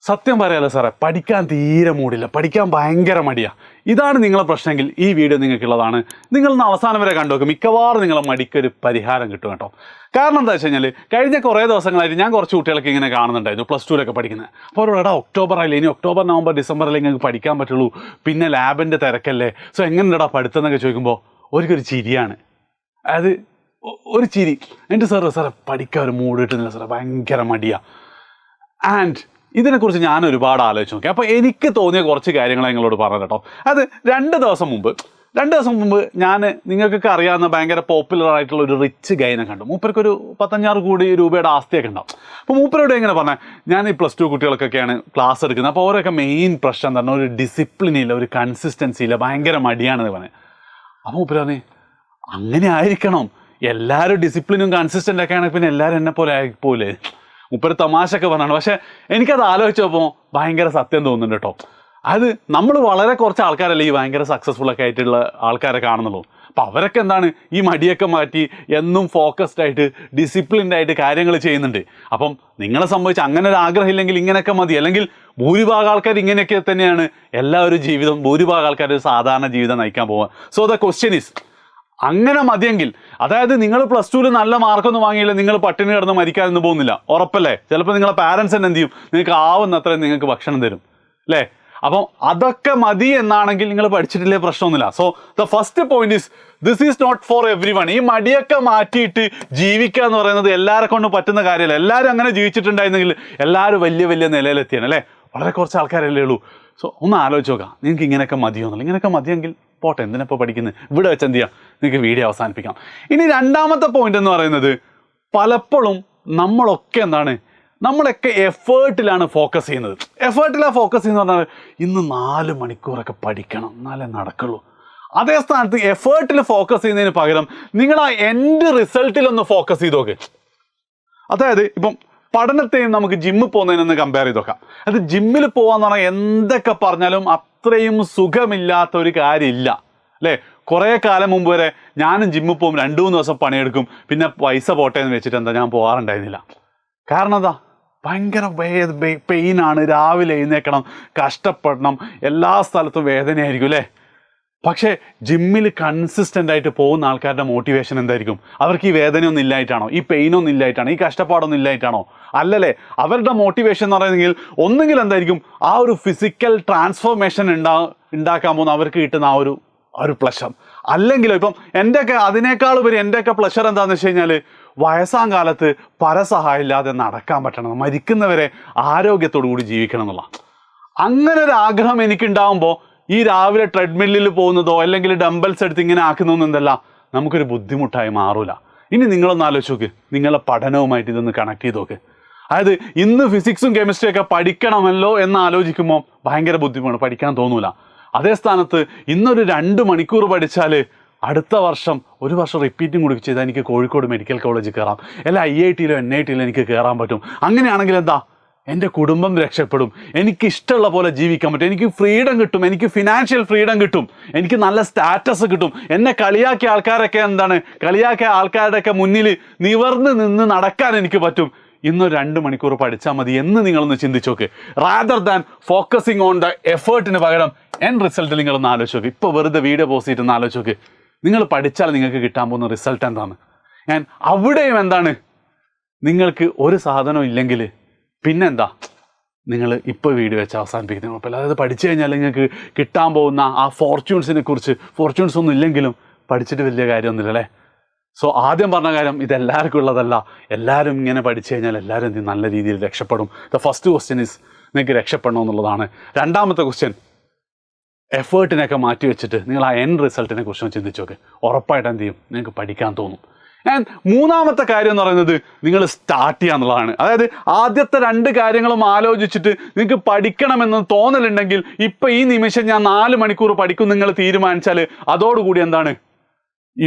സത്യം പറയാലോ സാറേ, പഠിക്കാൻ തീരെ മൂടില്ല, പഠിക്കാൻ ഭയങ്കര മടിയാണ്. ഇതാണ് നിങ്ങളെ പ്രശ്നമെങ്കിൽ ഈ വീഡിയോ നിങ്ങൾക്കുള്ളതാണ്. നിങ്ങളൊന്ന് അവസാനം വരെ കണ്ടുനോക്കും, മിക്കവാറും നിങ്ങളെ മടിക്കൊരു പരിഹാരം കിട്ടും കേട്ടോ. കാരണം എന്താ വെച്ച് കഴിഞ്ഞാൽ കഴിഞ്ഞ കുറേ ദിവസങ്ങളായിട്ട് ഞാൻ കുറച്ച് കുട്ടികളൊക്കെ ഇങ്ങനെ കാണുന്നുണ്ടായിരുന്നു, +2 പഠിക്കുന്നത്. അപ്പോൾ അവരോട് ഒക്ടോബർ ആയില്ലേ, ഇനി ഒക്ടോബർ നവംബർ ഡിസംബറിൽ നിങ്ങൾക്ക് പഠിക്കാൻ പറ്റുള്ളൂ, പിന്നെ ലാബിൻ്റെ തിരക്കല്ലേ, സോ എങ്ങനെയുണ്ടാ പഠിത്തം എന്നൊക്കെ ചോദിക്കുമ്പോൾ ഒരിക്കൊരു ചിരിയാണ്. അതായത് ഒരു ചിരി. എൻ്റെ സാറേ പഠിക്കാൻ ഒരു മൂഡ് കിട്ടുന്നില്ല സാറേ, ഭയങ്കര മടിയാണ്. ആൻഡ് ഇതിനെക്കുറിച്ച് ഞാൻ ഒരുപാട് ആലോചിച്ച് നോക്കി. അപ്പോൾ എനിക്ക് തോന്നിയ കുറച്ച് കാര്യങ്ങൾ നിങ്ങളോട് പറഞ്ഞു കേട്ടോ. അത് രണ്ട് ദിവസം മുമ്പ് ഞാൻ നിങ്ങൾക്കൊക്കെ അറിയാവുന്ന ഭയങ്കര പോപ്പുലർ ആയിട്ടുള്ള ഒരു റിച്ച് ഗൈനെ കണ്ടു. മൂപ്പർക്കൊരു 15-16 കോടി രൂപയുടെ ആസ്തിയൊക്കെ ഉണ്ടാവും. അപ്പോൾ മൂപ്പരോട് എങ്ങനെ പറഞ്ഞാൽ, ഞാൻ ഈ +2 കുട്ടികൾക്കൊക്കെയാണ് ക്ലാസ് എടുക്കുന്നത്. അപ്പോൾ അവരൊക്കെ മെയിൻ പ്രശ്നം തന്നെ ഒരു ഡിസിപ്ലിൻ ഇല്ല, ഒരു കൺസിസ്റ്റൻസി ഇല്ല, ഭയങ്കര മടിയാണെന്ന് പറഞ്ഞത്. അപ്പോൾ മൂപ്പർ പറഞ്ഞു, അങ്ങനെ ആയിരിക്കണം, എല്ലാവരും ഡിസിപ്ലിനും കൺസിസ്റ്റൻ്റ് ഒക്കെ ആണെങ്കിൽ പിന്നെ എല്ലാവരും എന്നെ പോലെ ആയിപ്പോലെ. മുപ്പര് തമാശയൊക്കെ പറഞ്ഞാണ്. പക്ഷേ എനിക്കത് ആലോചിച്ചപ്പോൾ ഭയങ്കര സത്യം തോന്നുന്നുണ്ട് കേട്ടോ. അത് നമ്മൾ വളരെ കുറച്ച് ആൾക്കാരല്ലേ ഈ ഭയങ്കര സക്സസ്ഫുള്ളൊക്കെ ആയിട്ടുള്ള ആൾക്കാരെ കാണുന്നുള്ളൂ. അപ്പോൾ അവരൊക്കെ എന്താണ് ഈ മടിയൊക്കെ മാറ്റി എന്നും ഫോക്കസ്ഡ് ആയിട്ട് ഡിസിപ്ലിൻഡ് ആയിട്ട് കാര്യങ്ങൾ ചെയ്യുന്നുണ്ട്. അപ്പം നിങ്ങളെ സംബന്ധിച്ച് അങ്ങനെ ഒരു ആഗ്രഹം ഇല്ലെങ്കിൽ ഇങ്ങനെയൊക്കെ മതി. അല്ലെങ്കിൽ ഭൂരിഭാഗം ആൾക്കാർ ഇങ്ങനെയൊക്കെ തന്നെയാണ് എല്ലാവരും ജീവിതം, ഭൂരിഭാഗം ആൾക്കാർ ഒരു സാധാരണ ജീവിതം നയിക്കാൻ പോവുക. സോ ദ ക്വസ്റ്റ്യൻ ഈസ്, അങ്ങനെ മതിയെങ്കിൽ, അതായത് നിങ്ങൾ +2 നല്ല മാർക്കൊന്നും വാങ്ങിയില്ല, നിങ്ങൾ പട്ടിണി കിടന്ന് മരിക്കാനൊന്നും പോകുന്നില്ല, ഉറപ്പല്ലേ? ചിലപ്പോൾ നിങ്ങളെ പാരൻസ് തന്നെ എന്ത് ചെയ്യും, നിങ്ങൾക്ക് ആവുന്നത്രയും നിങ്ങൾക്ക് ഭക്ഷണം തരും അല്ലേ? അപ്പം അതൊക്കെ മതി എന്നാണെങ്കിൽ നിങ്ങൾ പഠിച്ചിട്ടില്ലേ, പ്രശ്നമൊന്നുമില്ല. So the first point is, this is not for everyone. ഈ മടിയൊക്കെ മാറ്റിയിട്ട് ജീവിക്കുക എന്ന് പറയുന്നത് എല്ലാവരെ കൊണ്ടും പറ്റുന്ന കാര്യമല്ല. എല്ലാവരും അങ്ങനെ ജീവിച്ചിട്ടുണ്ടായിരുന്നെങ്കിൽ എല്ലാവരും വലിയ വലിയ നിലയിലെത്തിയാണ് അല്ലേ? വളരെ കുറച്ച് ആൾക്കാരല്ലേ ഉള്ളൂ. സോ ഒന്ന് ആലോചിച്ച് നോക്കാം, നിങ്ങൾക്ക് ഇങ്ങനെയൊക്കെ മതിയോന്നുള്ളത്. ഇങ്ങനെയൊക്കെ മതിയെങ്കിൽ പോട്ടെ, എന്തിനപ്പോൾ പഠിക്കുന്നത്, ഇവിടെ വെച്ച് എന്ത് ചെയ്യാം, നിങ്ങൾക്ക് വീഡിയോ അവസാനിപ്പിക്കാം. ഇനി രണ്ടാമത്തെ പോയിന്റ് എന്ന് പറയുന്നത്, പലപ്പോഴും നമ്മളൊക്കെ എഫേർട്ടിലാണ് ഫോക്കസ് ചെയ്യുന്നത്. എഫേർട്ടിലാണ് ഫോക്കസ് ചെയ്യുന്നത് പറഞ്ഞാൽ ഇന്ന് 4 മണിക്കൂറൊക്കെ പഠിക്കണം എന്നാലേ നടക്കുള്ളൂ. അതേ സ്ഥാനത്ത് എഫേർട്ടിൽ ഫോക്കസ് ചെയ്യുന്നതിന് പകരം നിങ്ങൾ ആ എൻഡ് റിസൾട്ടിലൊന്ന് ഫോക്കസ് ചെയ്ത് നോക്ക്. അതായത് ഇപ്പം പഠനത്തെയും നമുക്ക് ജിമ്മിൽ പോകുന്നതിനൊന്ന് കമ്പയർ ചെയ്ത് നോക്കാം. അത് ജിമ്മിൽ പോകാന്ന് പറഞ്ഞാൽ എന്തൊക്കെ പറഞ്ഞാലും അത്രയും സുഖമില്ലാത്ത ഒരു കാര്യമില്ല അല്ലേ? കുറേ കാലം മുമ്പ് വരെ ഞാനും ജിമ്മിൽ പോകും, 2-3 ദിവസം പണിയെടുക്കും, പിന്നെ പൈസ പോട്ടെ എന്ന് വെച്ചിട്ട് എന്താ ഞാൻ പോകാറുണ്ടായിരുന്നില്ല. കാരണം എന്താ, ഭയങ്കര പെയിനാണ്, രാവിലെ എഴുന്നേക്കണം, കഷ്ടപ്പെടണം, എല്ലാ സ്ഥലത്തും വേദനയായിരിക്കും അല്ലേ? പക്ഷേ ജിമ്മിൽ കൺസിസ്റ്റൻ്റ് ആയിട്ട് പോകുന്ന ആൾക്കാരുടെ മോട്ടിവേഷൻ എന്തായിരിക്കും? അവർക്ക് ഈ വേദനയൊന്നും ഇല്ലായിട്ടാണോ, ഈ പെയിനൊന്നും ഇല്ലായിട്ടാണോ, ഈ കഷ്ടപ്പാടൊന്നും ഇല്ലായിട്ടാണോ? അല്ലല്ലേ. അവരുടെ മോട്ടിവേഷൻ എന്ന് പറയുന്നെങ്കിൽ ഒന്നുകിൽ എന്തായിരിക്കും, ആ ഒരു ഫിസിക്കൽ ട്രാൻസ്ഫോർമേഷൻ ഉണ്ടാക്കാൻ പോകുന്ന അവർക്ക് കിട്ടുന്ന ആ ഒരു പ്ലഷർ. അല്ലെങ്കിലോ ഇപ്പം അതിനേക്കാൾ ഉപരി എൻ്റെയൊക്കെ പ്ലഷർ എന്താണെന്ന് വെച്ച് കഴിഞ്ഞാൽ, വയസ്സാം കാലത്ത് പരസഹായം ഇല്ലാതെ നടക്കാൻ പറ്റണം, മരിക്കുന്നവരെ ആരോഗ്യത്തോടു കൂടി ജീവിക്കണം എന്നുള്ള അങ്ങനെ ഒരു ആഗ്രഹം എനിക്കുണ്ടാകുമ്പോൾ ഈ രാവിലെ ട്രെഡ്മില്ലിൽ പോകുന്നതോ അല്ലെങ്കിൽ ഡംബൽസ് എടുത്ത് ഇങ്ങനെ ആക്കുന്നതൊന്നും എന്തല്ല നമുക്കൊരു ബുദ്ധിമുട്ടായി മാറൂല. ഇനി നിങ്ങളൊന്ന് ആലോചിച്ച് നോക്ക്, നിങ്ങളുടെ പഠനവുമായിട്ട് ഇതൊന്ന് കണക്ട് ചെയ്ത് നോക്ക്. അതായത് ഇന്ന് ഫിസിക്സും കെമിസ്ട്രിയും ഒക്കെ പഠിക്കണമല്ലോ എന്ന് ആലോചിക്കുമ്പോൾ ഭയങ്കര ബുദ്ധിമുട്ടാണ്, പഠിക്കാൻ തോന്നൂല. അതേ സ്ഥാനത്ത് ഇന്നൊരു 2 മണിക്കൂർ പഠിച്ചാൽ അടുത്ത വർഷം 1 വർഷം റിപ്പീറ്റും കൂടി ചെയ്താൽ എനിക്ക് കോഴിക്കോട് മെഡിക്കൽ കോളേജിൽ കയറാം, അല്ല IIT-ലോ NIT-ലോ എനിക്ക് കയറാൻ പറ്റും. അങ്ങനെയാണെങ്കിൽ എന്താ, എൻ്റെ കുടുംബം രക്ഷപ്പെടും, എനിക്കിഷ്ടമുള്ള പോലെ ജീവിക്കാൻ പറ്റും, എനിക്ക് ഫ്രീഡം കിട്ടും, എനിക്ക് ഫിനാൻഷ്യൽ ഫ്രീഡം കിട്ടും, എനിക്ക് നല്ല സ്റ്റാറ്റസ് കിട്ടും. എന്നെ കളിയാക്കിയ ആൾക്കാരുടെയൊക്കെ മുന്നിൽ നിവർന്ന് നിന്ന് നടക്കാൻ എനിക്ക് പറ്റും. ഇന്ന് 2 മണിക്കൂർ പഠിച്ചാൽ മതി എന്ന് നിങ്ങളൊന്ന് ചിന്തിച്ച് നോക്ക്. Rather than focusing on the എഫേർട്ടിന് പകരം എൻഡ് റിസൾട്ട് നിങ്ങളൊന്ന് ആലോചിച്ച് നോക്ക്. ഇപ്പോൾ വെറുതെ വീഡിയോ പോസ്റ്റ് ചെയ്തിട്ടൊന്ന് ആലോചിച്ച് നോക്ക്, നിങ്ങൾ പഠിച്ചാൽ നിങ്ങൾക്ക് കിട്ടാൻ പോകുന്ന റിസൾട്ട് എന്താണ്. ആൻഡ് അവിടെയും എന്താണ്, നിങ്ങൾക്ക് ഒരു സാധനം ഇല്ലെങ്കിൽ പിന്നെന്താ, നിങ്ങൾ ഇപ്പോൾ വീഡിയോ വെച്ച് അവസാനിപ്പിക്കുന്ന കുഴപ്പമില്ല. അതായത് പഠിച്ചു കഴിഞ്ഞാൽ നിങ്ങൾക്ക് കിട്ടാൻ പോകുന്ന ആ ഫോർച്യൂൺസ് ഒന്നും ഇല്ലെങ്കിലും പഠിച്ചിട്ട് വലിയ കാര്യമൊന്നുമില്ല അല്ലേ? സോ ആദ്യം പറഞ്ഞ കാര്യം ഇതെല്ലാവർക്കും ഉള്ളതല്ല. എല്ലാവരും ഇങ്ങനെ പഠിച്ചു കഴിഞ്ഞാൽ എല്ലാവരും നല്ല രീതിയിൽ രക്ഷപ്പെടും. ദ ഫസ്റ്റ് ക്വസ്റ്റ്യൻ ഈസ്, നിങ്ങൾക്ക് രക്ഷപ്പെടണമെന്നുള്ളതാണ്. രണ്ടാമത്തെ ക്വസ്റ്റ്യൻ, എഫേർട്ടിനൊക്കെ മാറ്റി വെച്ചിട്ട് നിങ്ങൾ ആ എൻഡ് റിസൾട്ടിനെ കുറിച്ച് ചിന്തിച്ച് നോക്ക്. ഉറപ്പായിട്ട് എന്ത് ചെയ്യും, നിങ്ങൾക്ക് പഠിക്കാൻ തോന്നും. ആൻഡ് മൂന്നാമത്തെ കാര്യം എന്ന് പറയുന്നത്, നിങ്ങൾ സ്റ്റാർട്ട് ചെയ്യുക എന്നുള്ളതാണ്. അതായത് ആദ്യത്തെ 2 കാര്യങ്ങളും ആലോചിച്ചിട്ട് നിങ്ങൾക്ക് പഠിക്കണമെന്ന് തോന്നലുണ്ടെങ്കിൽ ഇപ്പം ഈ നിമിഷം ഞാൻ 4 മണിക്കൂർ പഠിക്കും നിങ്ങൾ തീരുമാനിച്ചാൽ അതോടുകൂടി എന്താണ്, ഈ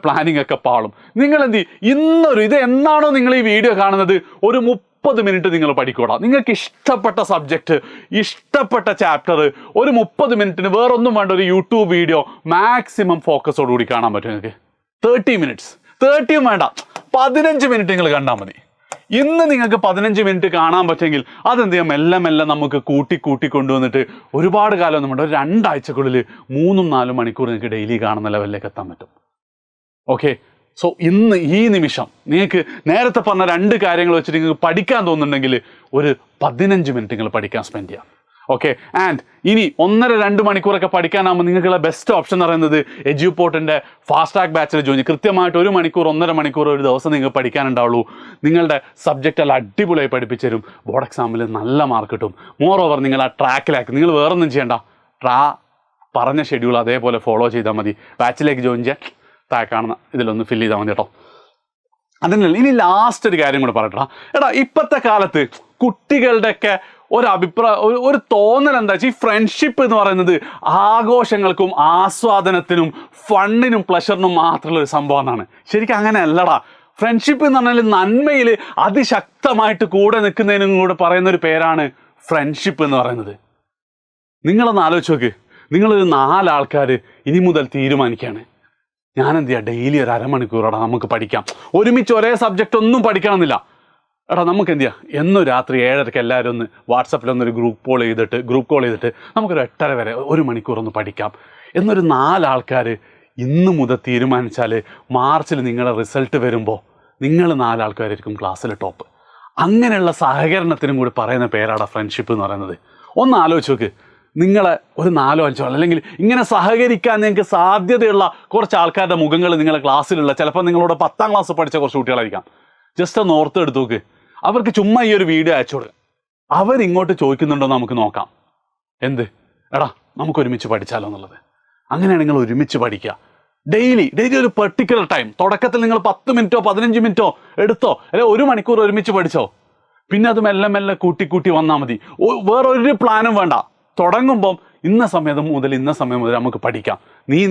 പ്ലാനിങ് ഒക്കെ പാളും. നിങ്ങൾ എന്ത് ചെയ്യും, ഇത് എന്നാണോ നിങ്ങൾ ഈ വീഡിയോ കാണുന്നത്, ഒരു 30 മിനിറ്റ് നിങ്ങൾ പഠിക്കൂടാ. നിങ്ങൾക്ക് ഇഷ്ടപ്പെട്ട സബ്ജക്റ്റ്, ഇഷ്ടപ്പെട്ട ചാപ്റ്റർ ഒരു 30 മിനിറ്റിന് വേറൊന്നും വേണ്ട ഒരു യൂട്യൂബ് വീഡിയോ മാക്സിമം ഫോക്കസോടുകൂടി കാണാൻ പറ്റും. നിങ്ങൾക്ക് 30 മിനിറ്റ്സ്, 30 വേണ്ട 15 മിനിറ്റ് നിങ്ങൾ കണ്ടാൽ മതി. ഇന്ന് നിങ്ങൾക്ക് 15 മിനിറ്റ് കാണാൻ പറ്റുമെങ്കിൽ അതെന്ത് ചെയ്യാം, മെല്ലെ മെല്ലെ നമുക്ക് കൂട്ടി കൊണ്ടുവന്നിട്ട് ഒരുപാട് കാലം ഒന്നും വേണ്ട, ഒരു 2 ആഴ്ചക്കുള്ളിൽ 3-4 മണിക്കൂർ നിങ്ങൾക്ക് ഡെയിലി കാണുന്ന ലെവലിലേക്ക് എത്താൻ പറ്റും. ഓക്കെ, സോ ഇന്ന് ഈ നിമിഷം നിങ്ങൾക്ക് നേരത്തെ പറഞ്ഞ 2 കാര്യങ്ങൾ വെച്ചിട്ട് നിങ്ങൾക്ക് പഠിക്കാൻ തോന്നുന്നുണ്ടെങ്കിൽ ഒരു 15 മിനിറ്റ് നിങ്ങൾ പഠിക്കാൻ സ്പെൻഡ് ചെയ്യാം. ഓക്കെ, ആൻഡ് ഇനി 1.5-2 മണിക്കൂറൊക്കെ പഠിക്കാനാകുമ്പോൾ നിങ്ങൾക്കുള്ള ബെസ്റ്റ് ഓപ്ഷൻ എന്ന് പറയുന്നത് എഡ്യൂപോർട്ടിൻ്റെ ഫാസ്റ്റ് ട്രാക്ക് ബാച്ചിൽ ജോയിൻ ചെയ്യും. കൃത്യമായിട്ട് 1 മണിക്കൂർ 1.5 മണിക്കൂർ ഒരു ദിവസം നിങ്ങൾക്ക് പഠിക്കാനുണ്ടാവുള്ളൂ. നിങ്ങളുടെ സബ്ജക്റ്റ് എല്ലാം അടിപൊളിയായി പഠിപ്പിച്ചു തരും. ബോർഡ് എക്സാമിൽ നല്ല മാർക്ക് കിട്ടും. മോർ ഓവർ നിങ്ങൾ ആ ട്രാക്കിലാക്കി, നിങ്ങൾ വേറൊന്നും ചെയ്യേണ്ട, പറഞ്ഞ ഷെഡ്യൂൾ അതേപോലെ ഫോളോ ചെയ്താൽ മതി. ബാച്ചിലേക്ക് ജോയിൻ ചെയ്യാൻ താഴെ കാണുന്ന ഇതിലൊന്ന് ഫില്ല് ചെയ്താൽ മതി കേട്ടോ. അതിനുള്ള ഇനി ലാസ്റ്റ് ഒരു കാര്യം കൂടെ പറയട്ടാ. എടാ, ഇപ്പോഴത്തെ കാലത്ത് കുട്ടികളുടെയൊക്കെ ഒരു തോന്നൽ എന്താ വെച്ചാൽ ഈ ഫ്രണ്ട്ഷിപ്പ് എന്ന് പറയുന്നത് ആഘോഷങ്ങൾക്കും ആസ്വാദനത്തിനും ഫണ്ണിനും പ്ലഷറിനും മാത്രമുള്ള ഒരു സംഭവം എന്നാണ്. ശരിക്കും അങ്ങനെ അല്ലടാ. ഫ്രണ്ട്ഷിപ്പ് എന്ന് പറഞ്ഞാൽ നന്മയിൽ അതിശക്തമായിട്ട് കൂടെ നിൽക്കുന്നതിനും കൂടെ പറയുന്ന ഒരു പേരാണ് ഫ്രണ്ട്ഷിപ്പ് എന്ന് പറയുന്നത്. നിങ്ങളൊന്ന് ആലോചിച്ച് നോക്ക്, നിങ്ങളൊരു 4 ആൾക്കാർ ഇനി മുതൽ തീരുമാനിക്കുകയാണ്, ഞാൻ എന്ത് ചെയ്യാം, ഡെയിലി ഒരു അരമണിക്കൂറോടെ നമുക്ക് പഠിക്കാം. ഒരുമിച്ച് ഒരേ സബ്ജക്റ്റ് ഒന്നും പഠിക്കണമെന്നില്ല. എടാ, നമുക്ക് എന്ത് ചെയ്യാം, എന്നും രാത്രി 7:30 എല്ലാവരും ഒന്ന് വാട്സപ്പിലൊന്നൊരു ഗ്രൂപ്പ് കോൾ ചെയ്തിട്ട് നമുക്കൊരു 8:30 വരെ 1 മണിക്കൂർ ഒന്ന് പഠിക്കാം എന്നൊരു 4 ആൾക്കാർ ഇന്ന് മുതൽ തീരുമാനിച്ചാൽ മാർച്ചിൽ നിങ്ങളുടെ റിസൾട്ട് വരുമ്പോൾ നിങ്ങൾ 4 ആൾക്കാരായിരിക്കും ക്ലാസ്സിൽ ടോപ്പ്. അങ്ങനെയുള്ള സഹകരണത്തിനും കൂടി പറയുന്ന പേരാണ് ഫ്രണ്ട്ഷിപ്പ് എന്ന് പറയുന്നത്. ഒന്ന് ആലോചിച്ച് നോക്ക്, നിങ്ങളെ ഒരു 4-5 ആൾ അല്ലെങ്കിൽ ഇങ്ങനെ സഹകരിക്കാൻ നിങ്ങൾക്ക് സാധ്യതയുള്ള കുറച്ച് ആൾക്കാരുടെ മുഖങ്ങൾ നിങ്ങളുടെ ക്ലാസ്സിലുള്ള, ചിലപ്പോൾ നിങ്ങളോട് 10ാം ക്ലാസ് പഠിച്ച കുറച്ച് കുട്ടികളായിരിക്കാം. ജസ്റ്റ് ഒന്ന് ഓർത്ത് എടുത്ത് നോക്ക്, അവർക്ക് ചുമ്മാ ഈ ഒരു വീഡിയോ അയച്ചു കൊടുക്കുക. അവരിങ്ങോട്ട് ചോദിക്കുന്നുണ്ടോ നമുക്ക് നോക്കാം, എന്ത് എടാ നമുക്ക് ഒരുമിച്ച് പഠിച്ചാലോ എന്നുള്ളത്. അങ്ങനെയാണ് നിങ്ങൾ ഒരുമിച്ച് പഠിക്കുക. ഡെയിലി ഒരു പെർട്ടിക്കുലർ ടൈം, തുടക്കത്തിൽ നിങ്ങൾ 10 മിനിറ്റോ 15 മിനിറ്റോ എടുത്തോ, അല്ലെങ്കിൽ 1 മണിക്കൂർ ഒരുമിച്ച് പഠിച്ചോ. പിന്നെ അത് മെല്ലെ മെല്ലെ കൂട്ടി വന്നാൽ മതി. വേറൊരു പ്ലാനും വേണ്ട. തുടങ്ങുമ്പം ഇന്ന സമയം മുതൽ നമുക്ക് പഠിക്കാം.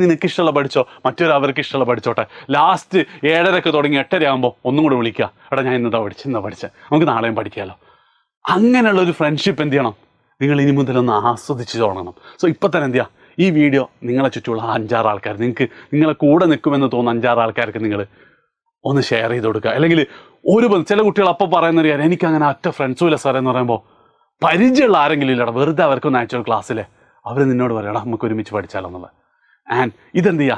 നിനക്ക് ഇഷ്ടമുള്ള പഠിച്ചോ, മറ്റൊരു അവർക്ക് ഇഷ്ടമുള്ള പഠിച്ചോട്ടെ. ലാസ്റ്റ് 7:30 തുടങ്ങി 8:30 ആകുമ്പോൾ ഒന്നും കൂടെ വിളിക്കുക, എടാ ഞാൻ ഇന്നതാ പഠിച്ചത്, നമുക്ക് നാളെയും പഠിക്കാമല്ലോ. അങ്ങനെയുള്ളൊരു ഫ്രണ്ട്ഷിപ്പ് എന്ത് ചെയ്യണം, നിങ്ങൾ ഇനി മുതലൊന്ന് ആസ്വദിച്ച് തുടങ്ങണം. സോ ഇപ്പം തന്നെ എന്ത് ചെയ്യുക, ഈ വീഡിയോ നിങ്ങളെ ചുറ്റുമുള്ള 5-6 ആൾക്കാർ, നിങ്ങളെ കൂടെ നിൽക്കുമെന്ന് തോന്നുന്ന 5-6 ആൾക്കാർക്ക് നിങ്ങൾ ഒന്ന് ഷെയർ ചെയ്ത് കൊടുക്കുക. അല്ലെങ്കിൽ ചില കുട്ടികൾ അപ്പോൾ പറയുന്നൊരു കാര്യം, എനിക്കങ്ങനെ ഒറ്റ ഫ്രണ്ട്സും ഇല്ല സാറേ എന്ന് പറയുമ്പോൾ പരിചയമുള്ള ആരെങ്കിലും ഇല്ലടാ, വെറുതെ അവർക്കൊന്ന് അയച്ചൊരു ക്ലാസ്സിൽ അവർ നിന്നോട് പറയടാ നമുക്ക് ഒരുമിച്ച് പഠിച്ചാലോ എന്നുള്ളത്. ആൻഡ് ഇതെന്ത് ചെയ്യുക,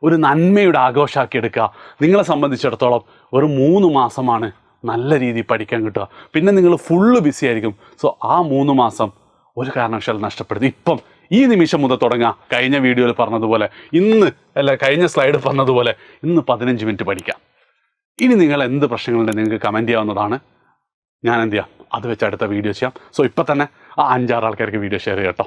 ഒരു നന്മയുടെ ആഘോഷമാക്കി എടുക്കുക. നിങ്ങളെ സംബന്ധിച്ചിടത്തോളം ഒരു 3 മാസമാണ് നല്ല രീതിയിൽ പഠിക്കാൻ കിട്ടുക. പിന്നെ നിങ്ങൾ ഫുള്ള് ബിസി ആയിരിക്കും. സോ ആ 3 മാസം ഒരു കാരണവശാലും നഷ്ടപ്പെടുത്തി ഇപ്പം ഈ നിമിഷം മുതൽ തുടങ്ങുക. കഴിഞ്ഞ വീഡിയോയിൽ പറഞ്ഞതുപോലെ കഴിഞ്ഞ സ്ലൈഡ് പറഞ്ഞതുപോലെ ഇന്ന് 15 മിനിറ്റ് പഠിക്കാം. ഇനി നിങ്ങൾ എന്ത് പ്രശ്നങ്ങളുണ്ടെങ്കിൽ നിങ്ങൾക്ക് കമൻറ്റ് ചെയ്യാവുന്നതാണ്. ഞാൻ എന്ത് ചെയ്യാം, അത് വെച്ച് അടുത്ത വീഡിയോ ചെയ്യാം. സോ ഇപ്പം തന്നെ ആ 5-6 ആൾക്കാർക്ക് വീഡിയോ ഷെയർ ചെയ്യാം കേട്ടോ.